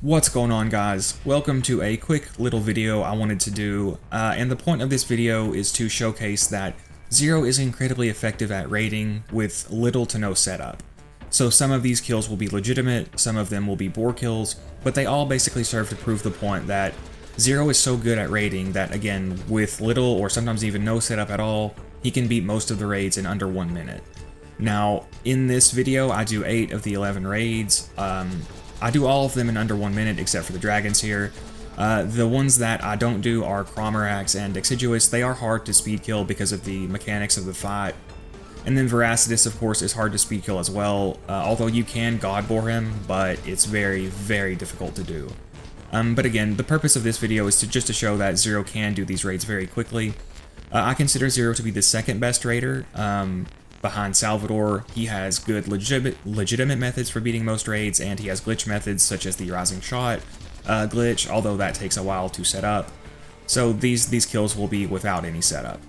What's going on, guys? Welcome to a quick little video I wanted to do, and the point of this video is to showcase that Zero is incredibly effective at raiding with little to no setup. So some of these kills will be legitimate, some of them will be bore kills, but they all basically serve to prove the point that Zero is so good at raiding that, again, with little or sometimes even no setup at all, he can beat most of the raids in under 1 minute. Now, in this video, I do 8 of the 11 raids. I do all of them in under 1 minute except for the dragons here. The ones that I don't do are Crawmerax and Dexiduous. They are hard to speed kill because of the mechanics of the fight. And then Voracidous, of course, is hard to speed kill as well, although you can god bore him, but it's very, very difficult to do. But again, the purpose of this video is just to show that Zero can do these raids very quickly. I consider Zero to be the second best raider. Behind Salvador, he has good legitimate methods for beating most raids, and he has glitch methods such as the Rising Shot glitch, although that takes a while to set up. So these kills will be without any setup.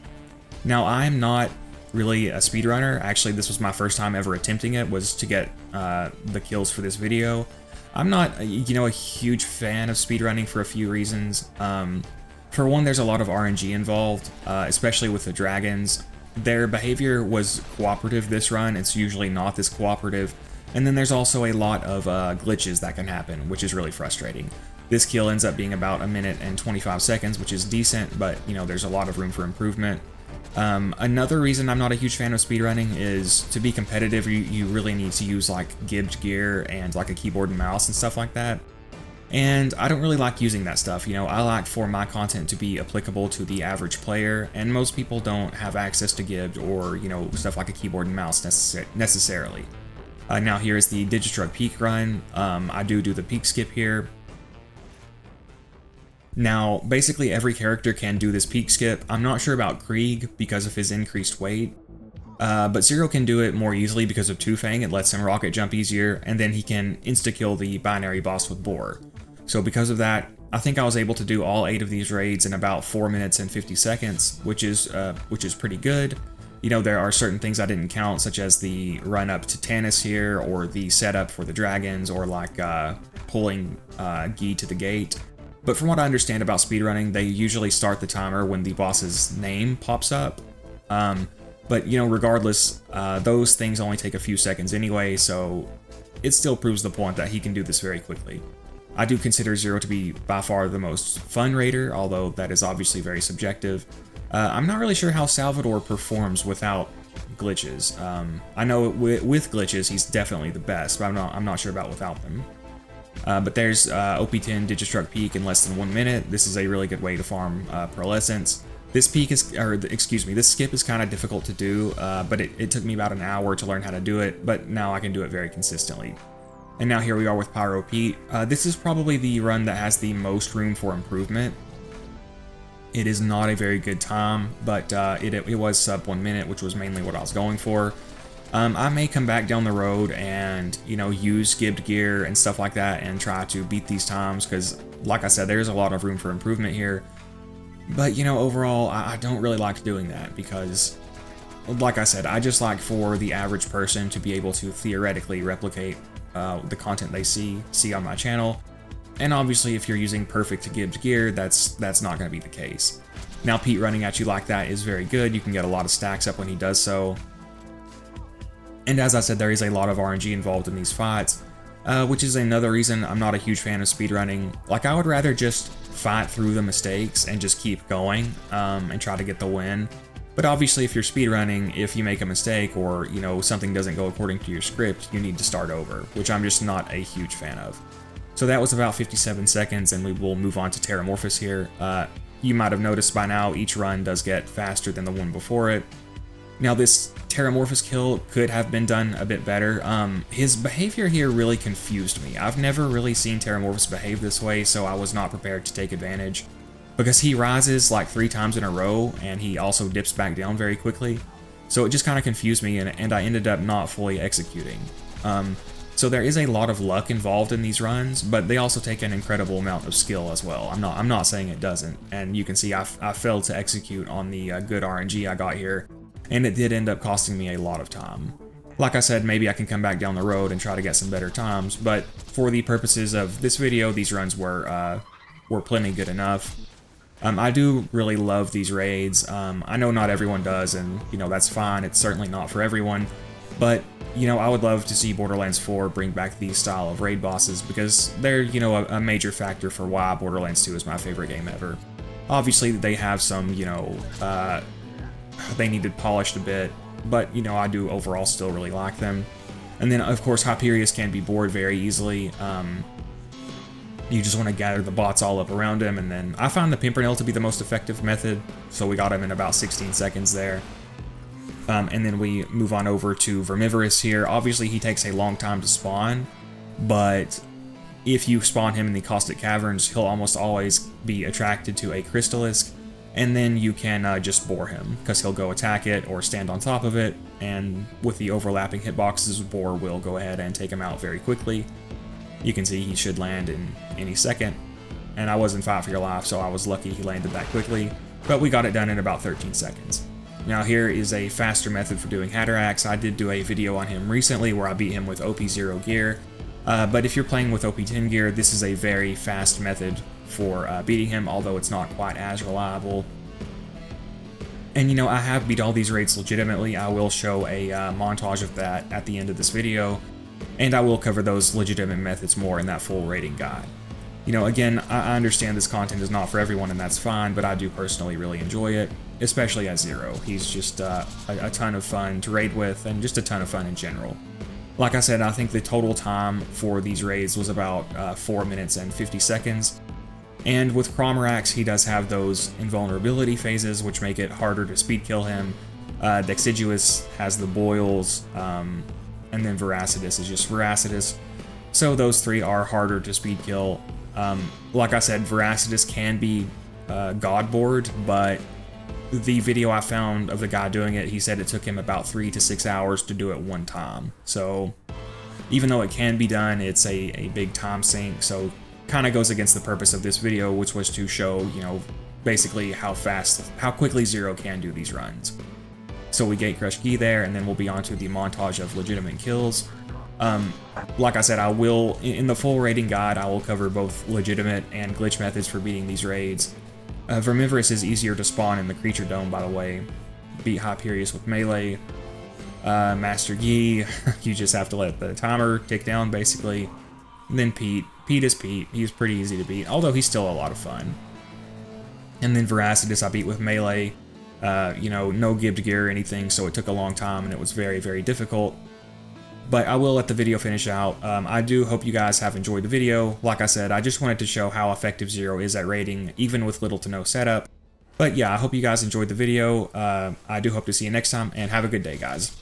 Now, I'm not really a speedrunner. Actually, this was my first time ever attempting it, was to get the kills for this video. I'm not, a huge fan of speedrunning for a few reasons. For one, there's a lot of RNG involved, especially with the dragons. Their behavior was cooperative this run, it's usually not this cooperative, and then there's also a lot of glitches that can happen, which is really frustrating. This kill ends up being about 1 minute and 25 seconds, which is decent, but there's a lot of room for improvement. Another reason I'm not a huge fan of speedrunning is to be competitive, you really need to use like gibbed gear and like a keyboard and mouse and stuff like that. And I don't really like using that stuff. I like for my content to be applicable to the average player, and most people don't have access to gibbed or, stuff like a keyboard and mouse necessarily. Now here is the Digistruct Peak run. I do the peak skip here. Now, basically every character can do this peak skip. I'm not sure about Krieg because of his increased weight. But Zero can do it more easily because of Two Fang. It lets him rocket jump easier, and then he can insta-kill the binary boss with Boar. So because of that, I think I was able to do all 8 of these raids in about 4 minutes and 50 seconds, which is pretty good. There are certain things I didn't count, such as the run up to Tannis here, or the setup for the dragons, or like pulling Gee to the gate. But from what I understand about speedrunning, they usually start the timer when the boss's name pops up. But regardless, those things only take a few seconds anyway, so it still proves the point that he can do this very quickly. I do consider Zero to be by far the most fun raider, although that is obviously very subjective. I'm not really sure how Salvador performs without glitches. I know with glitches he's definitely the best, but I'm not sure about without them. But there's OP10 Digistruct Peak in less than 1 minute. This is a really good way to farm Pearlescence. This this skip is kind of difficult to do, but it took me about an hour to learn how to do it, but now I can do it very consistently. And now here we are with Pyro Pete. This is probably the run that has the most room for improvement. It is not a very good time, but it was sub 1 minute, which was mainly what I was going for. I may come back down the road and, use gibbed gear and stuff like that and try to beat these times, because like I said, there's a lot of room for improvement here. But, overall, I don't really like doing that because, like I said, I just like for the average person to be able to theoretically replicate the content they see on my channel. And obviously, if you're using perfect gibbed gear, that's not going to be the case. Now, Pete running at you like that is very good. You can get a lot of stacks up when he does so. And as I said, there is a lot of RNG involved in these fights, which is another reason I'm not a huge fan of speedrunning. Like, I would rather just fight through the mistakes and just keep going and try to get the win. But obviously, if you're speedrunning, if you make a mistake or, something doesn't go according to your script, you need to start over, which I'm just not a huge fan of. So that was about 57 seconds, and we will move on to Terramorphous here. You might have noticed by now, each run does get faster than the one before it. Now, this Terramorphous kill could have been done a bit better. His behavior here really confused me. I've never really seen Terramorphous behave this way, so I was not prepared to take advantage. Because he rises like 3 times in a row, and he also dips back down very quickly. So it just kind of confused me, and I ended up not fully executing. So there is a lot of luck involved in these runs, but they also take an incredible amount of skill as well. I'm not saying it doesn't, and you can see I failed to execute on the good RNG I got here, and it did end up costing me a lot of time. Like I said, maybe I can come back down the road and try to get some better times, but for the purposes of this video, these runs were plenty good enough. I do really love these raids. I know not everyone does, and you know, that's fine. It's certainly not for everyone, but you know, I would love to see Borderlands 4 bring back these style of raid bosses because they're, you know, a major factor for why Borderlands 2 is my favorite game ever. Obviously, they have some, you know, they needed polished a bit, but you know, I do overall still really like them. And then of course Hyperius can be bored very easily. You just want to gather the bots all up around him, and then I found the Pimpernel to be the most effective method, so we got him in about 16 seconds there. And then we move on over to Vermivorous here. Obviously he takes a long time to spawn, but if you spawn him in the Caustic Caverns, he'll almost always be attracted to a Crystallisk, and then you can just bore him, because he'll go attack it or stand on top of it, and with the overlapping hitboxes, Bore will go ahead and take him out very quickly. You can see he should land in any second, and I was in fight for your life, so I was lucky he landed that quickly, but we got it done in about 13 seconds. Now here is a faster method for doing Haderax. I did do a video on him recently where I beat him with OP0 gear, but if you're playing with OP10 gear, this is a very fast method for beating him, although it's not quite as reliable. And you know, I have beat all these raids legitimately. I will show a montage of that at the end of this video, and I will cover those legitimate methods more in that full rating guide. You know, again, I understand this content is not for everyone, and that's fine, but I do personally really enjoy it, especially as Zero. He's just a ton of fun to raid with, and just a ton of fun in general. Like I said, I think the total time for these raids was about 4 minutes and 50 seconds. And with Crawmerax, he does have those invulnerability phases, which make it harder to speed kill him. Dexiduous has the boils, and then Voracidous is just Voracidous. So those three are harder to speed kill. Like I said, Voracidous can be god bored, but the video I found of the guy doing it, he said it took him about 3 to 6 hours to do it one time. So even though it can be done, it's a big time sink, so kind of goes against the purpose of this video, which was to show, you know, basically how quickly Zero can do these runs. So we gate crush Gee there, and then we'll be on to the montage of legitimate kills. Like I said, I will, in the full rating guide, I will cover both legitimate and glitch methods for beating these raids. Vermivorous is easier to spawn in the creature dome, by the way. Beat Hyperius with melee. Master Gee, you just have to let the timer tick down, basically. And then Pete. Pete is Pete. He's pretty easy to beat, although he's still a lot of fun. And then Voracidous I beat with melee. You know, no gibbed gear or anything, so it took a long time and it was very, very difficult. But I will let the video finish out. I do hope you guys have enjoyed the video. Like I said, I just wanted to show how effective Zero is at raiding, even with little to no setup. But yeah, I hope you guys enjoyed the video. I do hope to see you next time, and have a good day, guys.